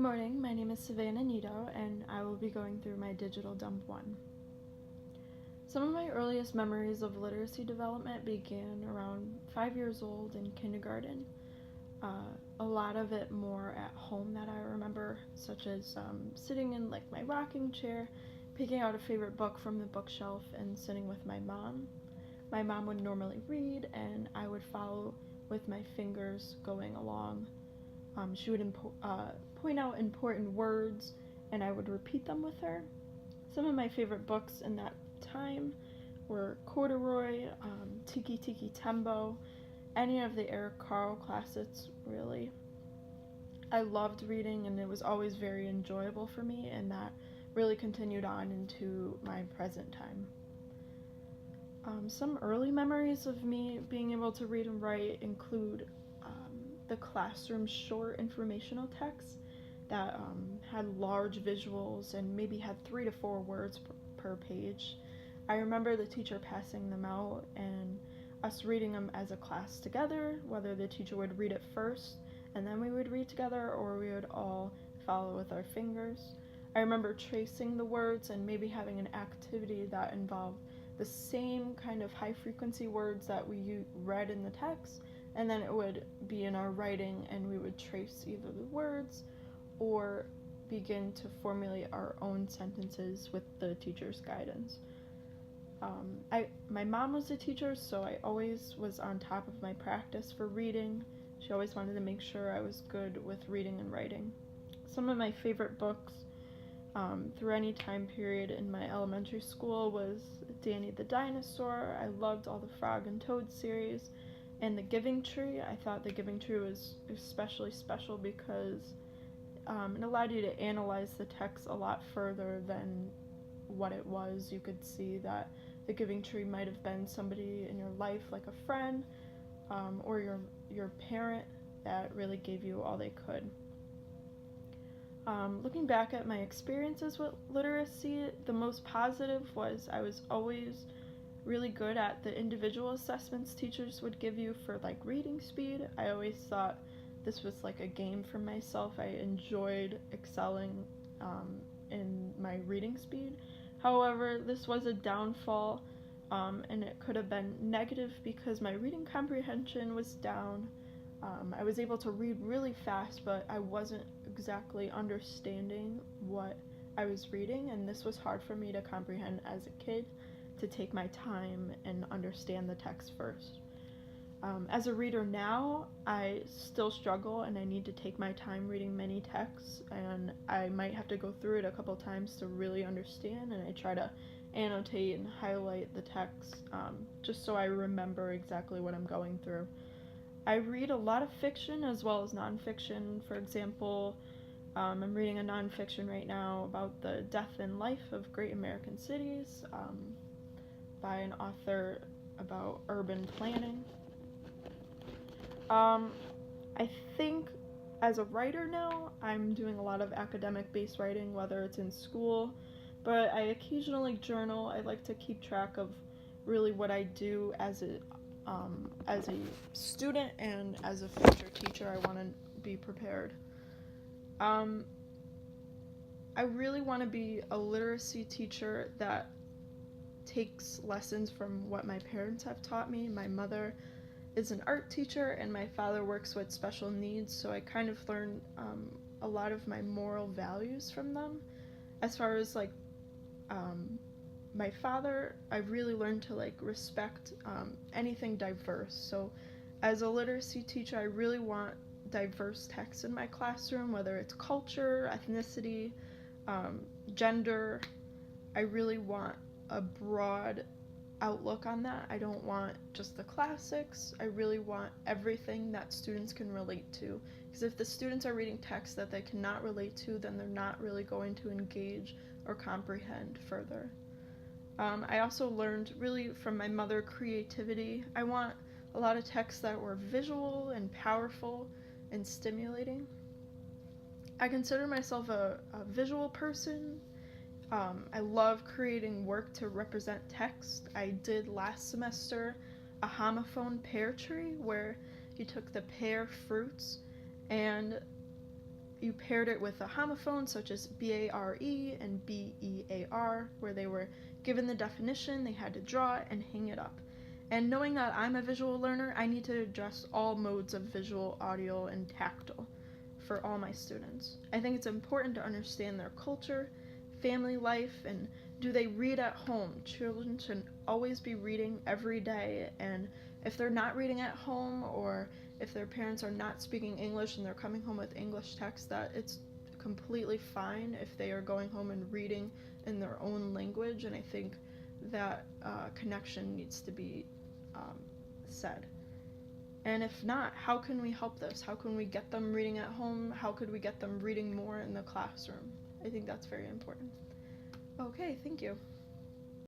Good morning, my name is Savannah Nito, and I will be going through my digital dump 1. Some of my earliest memories of literacy development began around 5 years old in kindergarten. A lot of it more at home that I remember, such as sitting in my rocking chair, picking out a favorite book from the bookshelf and sitting with my mom. My mom would normally read, and I would follow with my fingers going along. She would point out important words, and I would repeat them with her. Some of my favorite books in that time were Corduroy, Tiki Tiki Tembo, any of the Eric Carle classics, really. I loved reading, and it was always very enjoyable for me, and that really continued on into my present time. Some early memories of me being able to read and write include the classroom short informational texts that had large visuals and maybe had 3 to 4 words per page. I remember the teacher passing them out and us reading them as a class together, whether the teacher would read it first and then we would read together, or we would all follow with our fingers. I remember tracing the words and maybe having an activity that involved the same kind of high frequency words that we read in the text, and then it would be in our writing and we would trace either the words or begin to formulate our own sentences with the teacher's guidance. My mom was a teacher, so I always was on top of my practice for reading. She always wanted to make sure I was good with reading and writing. Some of my favorite books through any time period in my elementary school was Danny the Dinosaur. I loved all the Frog and Toad series. And The Giving Tree. I thought The Giving Tree was especially special because it allowed you to analyze the text a lot further than what it was. You could see that The Giving Tree might have been somebody in your life, like a friend, or your parent that really gave you all they could. Looking back at my experiences with literacy, the most positive was I was always really good at the individual assessments teachers would give you for reading speed. I always thought this was like a game for myself. I enjoyed excelling in my reading speed. However, this was a downfall, and it could have been negative because my reading comprehension was down. I was able to read really fast, but I wasn't exactly understanding what I was reading, and this was hard for me to comprehend as a kid, to take my time and understand the text first. As a reader now, I still struggle and I need to take my time reading many texts, and I might have to go through it a couple times to really understand, and I try to annotate and highlight the text just so I remember exactly what I'm going through. I read a lot of fiction as well as nonfiction. For example, I'm reading a nonfiction right now about the death and life of great American cities, by an author about urban planning. I think as a writer now, I'm doing a lot of academic-based writing, whether it's in school, but I occasionally journal. I like to keep track of really what I do as a student and as a future teacher. I want to be prepared. I really want to be a literacy teacher that takes lessons from what my parents have taught me. My mother is an art teacher and my father works with special needs, so I kind of learned a lot of my moral values from them. As far as my father, I really learned to respect anything diverse. So as a literacy teacher, I really want diverse texts in my classroom, whether it's culture, ethnicity, gender. I really want a broad outlook on that. I don't want just the classics. I really want everything that students can relate to. Because if the students are reading texts that they cannot relate to, then they're not really going to engage or comprehend further. I also learned really from my mother creativity. I want a lot of texts that were visual and powerful and stimulating. I consider myself a visual person. I love creating work to represent text. I did last semester a homophone pear tree where you took the pear fruits and you paired it with a homophone such as BARE and BEAR, where they were given the definition, they had to draw it and hang it up. And knowing that I'm a visual learner, I need to address all modes of visual, audio, and tactile for all my students. I think it's important to understand their culture, family life, and do they read at home? Children should always be reading every day, and if they're not reading at home, or if their parents are not speaking English and they're coming home with English text, that it's completely fine if they are going home and reading in their own language, and I think that connection needs to be said. And if not, how can we help this? How can we get them reading at home? How could we get them reading more in the classroom? I think that's very important. Okay, thank you.